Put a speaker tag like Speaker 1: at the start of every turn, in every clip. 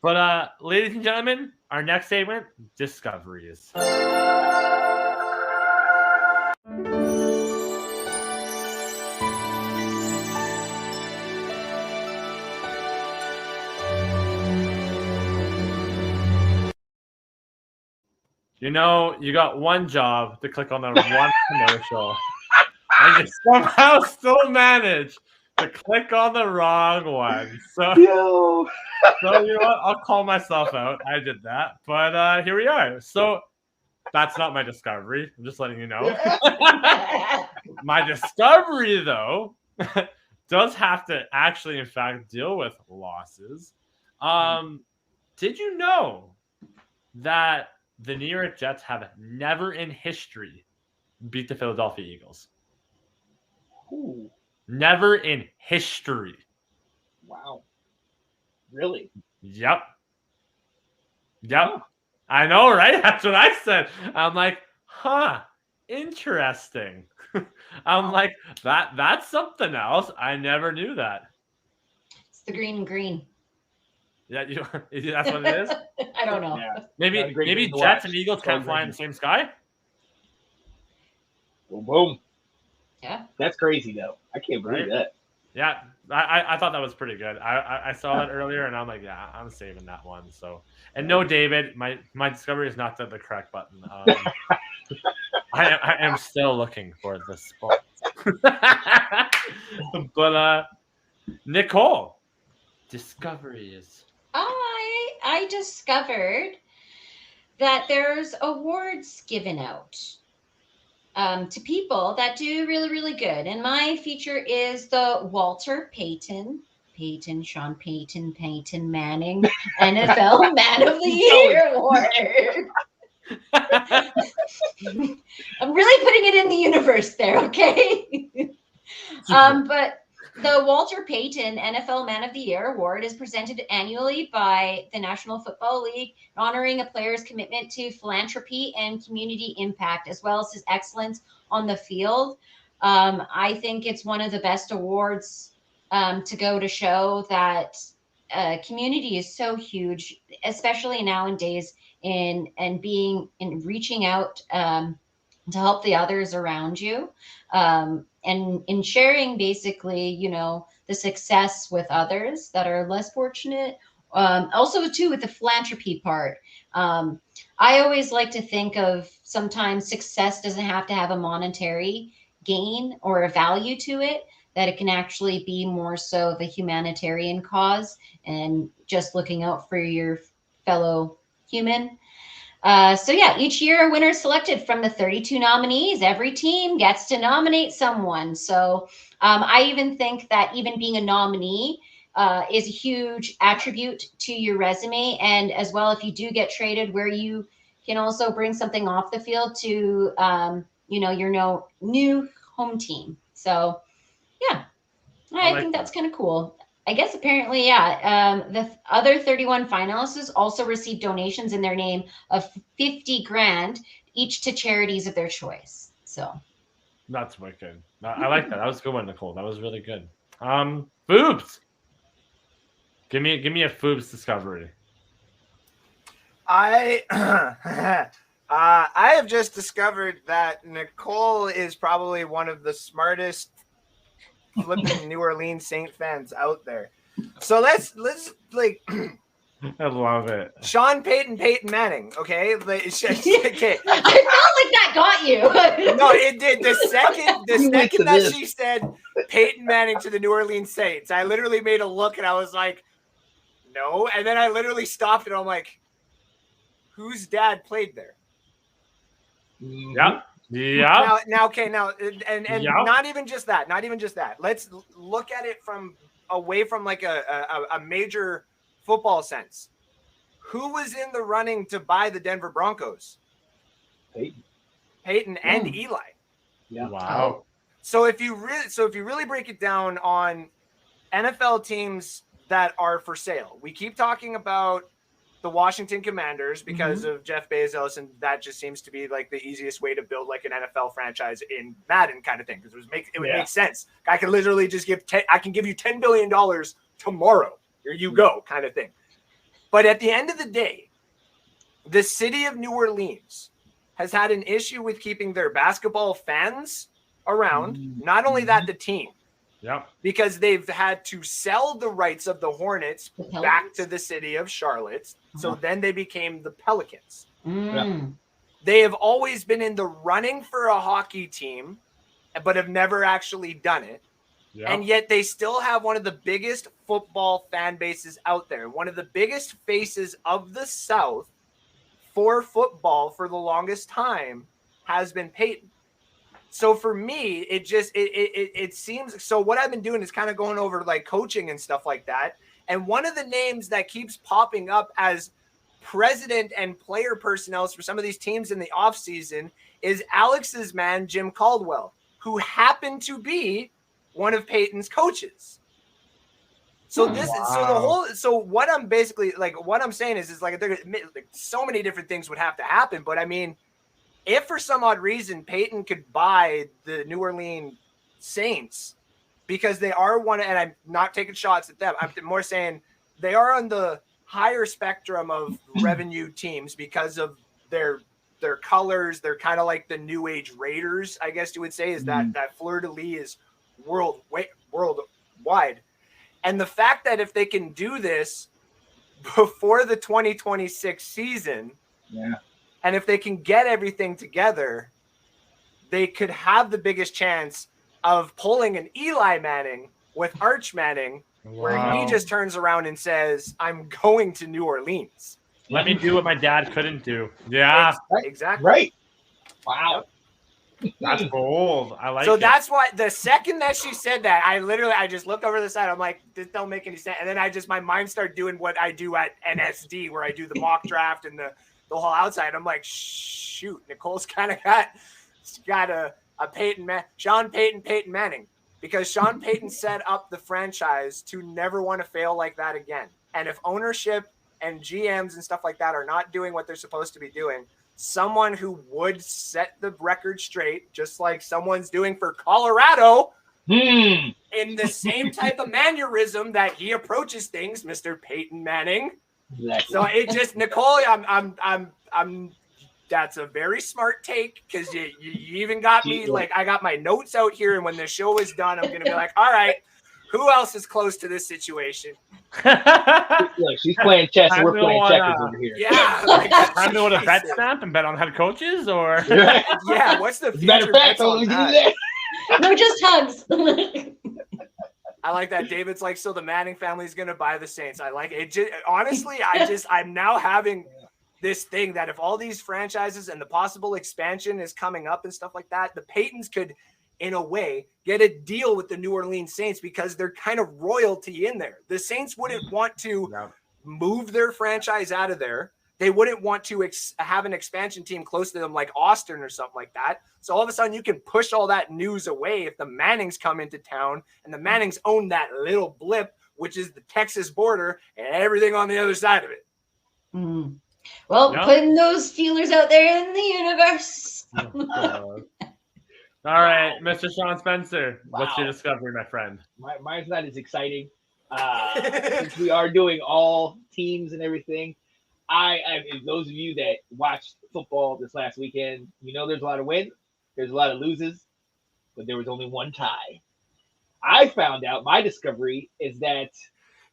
Speaker 1: But ladies and gentlemen, our next segment, discoveries. You know, you got one job to click on the one commercial, and you somehow still manage to click on the wrong one. So you know what? I'll call myself out. I did that, but here we are. So that's not my discovery. I'm just letting you know. My discovery, though, does have to actually, in fact, deal with losses. Did you know that the New York Jets have never in history beat the Philadelphia Eagles?
Speaker 2: Ooh,
Speaker 1: Never in history.
Speaker 2: wow. Really?
Speaker 1: Yep. I know, right? That's what I said. I'm like, interesting. I'm like, that's something else. I never knew that.
Speaker 3: It's the green.
Speaker 1: Yeah, that's what it is.
Speaker 3: I don't know.
Speaker 2: Yeah.
Speaker 1: Maybe Jets and Eagles can't fly in the same sky.
Speaker 2: Boom, boom.
Speaker 3: Yeah.
Speaker 2: That's crazy, though. I can't believe that.
Speaker 1: Yeah, I thought that was pretty good. I saw that earlier, and I'm like, yeah, I'm saving that one. So, and no, David, my discovery is not the correct button. I am still looking for the spot. But Nicole, discoveries.
Speaker 3: I discovered that there's awards given out to people that do really, really good. And my feature is the Walter Payton Sean Payton Manning NFL Man of the Year Award. I'm really putting it in the universe there, okay? But the Walter Payton NFL Man of the Year Award is presented annually by the National Football League, honoring a player's commitment to philanthropy and community impact, as well as his excellence on the field. I think it's one of the best awards to go to show that community is so huge, especially nowadays in reaching out to help the others around you, and in sharing basically, the success with others that are less fortunate. Also, too, with the philanthropy part, I always like to think of sometimes success doesn't have to have a monetary gain or a value to it, that it can actually be more so the humanitarian cause and just looking out for your fellow human. So yeah, each year a winner is selected from the 32 nominees. Every team gets to nominate someone. So I even think that even being a nominee is a huge attribute to your resume. And as well, if you do get traded, where you can also bring something off the field to, your new home team. So yeah, I think that's kind of cool. I guess apparently, yeah. The other 31 finalists also received donations in their name of 50 grand each to charities of their choice. So
Speaker 1: that's wicked. I like that. That was a good one, Nicole. That was really good. Foobs. Give me a Foobs discovery.
Speaker 4: I have just discovered that Nicole is probably one of the smartest flipping New Orleans Saint fans out there. So let's like
Speaker 1: I love it.
Speaker 4: Sean Payton Manning, okay? Okay.
Speaker 3: I felt like that got you.
Speaker 4: No, it did. The second that she said Peyton Manning to the New Orleans Saints, I literally made a look and I was like, no. And then I literally stopped and I'm like, whose dad played there?
Speaker 1: Yeah. Yeah.
Speaker 4: Now, and not even just that. Let's look at it from away from like a major football sense. Who was in the running to buy the Denver Broncos? Peyton and Eli.
Speaker 2: Yeah.
Speaker 1: Wow.
Speaker 4: So if you really break it down on NFL teams that are for sale, we keep talking about the Washington Commanders because of Jeff Bezos, and that just seems to be like the easiest way to build like an NFL franchise in Madden kind of thing, because it would make sense. I can literally just give you $10 billion tomorrow. Here you go, kind of thing. But at the end of the day, the city of New Orleans has had an issue with keeping their basketball fans around. Not only that, the team.
Speaker 1: Yep.
Speaker 4: Because they've had to sell the rights of the Hornets back to the city of Charlotte. So then they became the Pelicans. They have always been in the running for a hockey team, but have never actually done it. Yep. And yet they still have one of the biggest football fan bases out there. One of the biggest faces of the South for football for the longest time has been Peyton. So for me, it seems, so what I've been doing is kind of going over like coaching and stuff like that. And one of the names that keeps popping up as president and player personnel for some of these teams in the offseason is Alex's man, Jim Caldwell, who happened to be one of Peyton's coaches. So so what I'm basically like, what I'm saying is like, so many different things would have to happen. But I mean, if for some odd reason Peyton could buy the New Orleans Saints, because they are one, and I'm not taking shots at them, I'm more saying they are on the higher spectrum of revenue teams because of their colors. They're kind of like the New Age Raiders, I guess you would say, is that fleur-de-lis is worldwide. And the fact that if they can do this before the 2026 season, and if they can get everything together, they could have the biggest chance of pulling an Eli Manning with Arch Manning, where he just turns around and says, I'm going to New Orleans.
Speaker 1: Let me do what my dad couldn't do. Yeah.
Speaker 4: Exactly.
Speaker 2: Right. Wow.
Speaker 1: That's bold. I like it.
Speaker 4: So that's why the second that she said that, I just looked over the side. I'm like, this don't make any sense. And then my mind started doing what I do at NSD, where I do the mock draft and the whole outside. I'm like, shoot, Nicole's kind of got a Sean Peyton Manning, because Sean Payton set up the franchise to never want to fail like that again. And if ownership and GMs and stuff like that are not doing what they're supposed to be doing, someone who would set the record straight, just like someone's doing for Colorado, in the same type of mannerism that he approaches things, Mr. Peyton Manning. Exactly. So it just, Nicole, I'm that's a very smart take, because you even got me, like, I got my notes out here, and when the show is done, I'm going to be like, all right, who else is close to this situation?
Speaker 2: Look, she's playing chess, and we're playing checkers over here.
Speaker 4: Yeah.
Speaker 1: Like, I'm going to bet snap and bet on head coaches, or?
Speaker 4: Yeah, what's the future? Matter of fact,
Speaker 3: no, just hugs.
Speaker 4: I like that. David's like, so the Manning family is going to buy the Saints. I like it. Honestly, I'm now having this thing that if all these franchises and the possible expansion is coming up and stuff like that, the Paytons could, in a way, get a deal with the New Orleans Saints, because they're kind of royalty in there. The Saints wouldn't want to move their franchise out of there. They wouldn't want to have an expansion team close to them like Austin or something like that. So all of a sudden you can push all that news away if the Mannings come into town, and the Mannings own that little blip, which is the Texas border, and everything on the other side of it.
Speaker 3: Mm. Well, putting those feelers out there in the universe.
Speaker 1: All right, Mr. Sean Spencer, what's your discovery, my friend?
Speaker 2: Mine's not as exciting. Since we are doing all teams and everything, those of you that watched football this last weekend, there's a lot of wins, there's a lot of loses, but there was only one tie. I found out, my discovery is that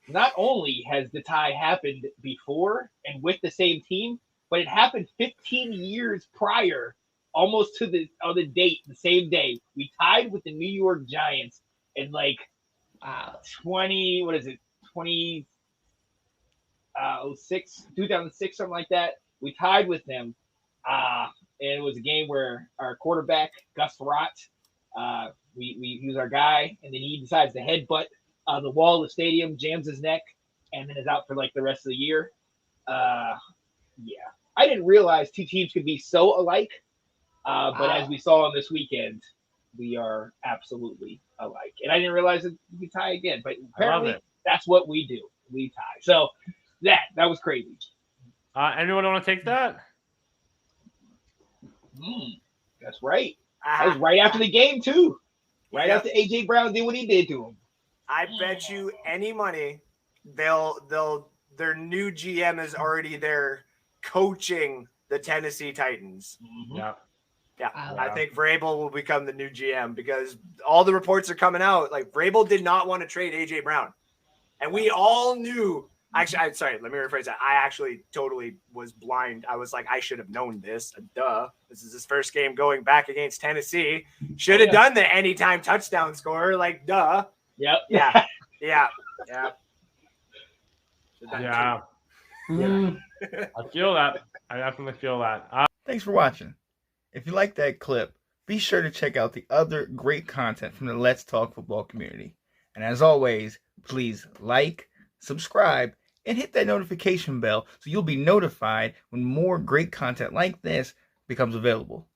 Speaker 2: not only has the tie happened before and with the same team, but it happened 15 years prior, almost to the date, the same day. We tied with the New York Giants in 2006, something like that. We tied with them. And it was a game where our quarterback, Gus Rott, he was our guy, and then he decides to headbutt the wall of the stadium, jams his neck, and then is out for the rest of the year. I didn't realize two teams could be so alike. But as we saw on this weekend, we are absolutely alike. And I didn't realize that we tie again, but apparently that's what we do. We tie. So that was crazy.
Speaker 1: Anyone want to take that?
Speaker 2: That's right. That was right after the game too. Right after AJ Brown did what he did to him.
Speaker 4: I bet you any money they'll their new GM is already there coaching the Tennessee Titans.
Speaker 1: Yeah.
Speaker 4: Yeah,
Speaker 3: Wow.
Speaker 4: I think Vrabel will become the new GM because all the reports are coming out. Like Vrabel did not want to trade AJ Brown, and we all knew. Actually, I'm sorry. Let me rephrase that. I actually totally was blind. I was like, I should have known this. Duh. This is his first game going back against Tennessee. Should have done the anytime touchdown score. Like, duh.
Speaker 2: Yep.
Speaker 4: Yeah.
Speaker 1: Yeah.
Speaker 3: Mm.
Speaker 1: I feel that. I definitely feel that.
Speaker 5: Thanks for watching. If you like that clip, be sure to check out the other great content from the Let's Talk Football community. And as always, please like, subscribe, and hit that notification bell so you'll be notified when more great content like this becomes available.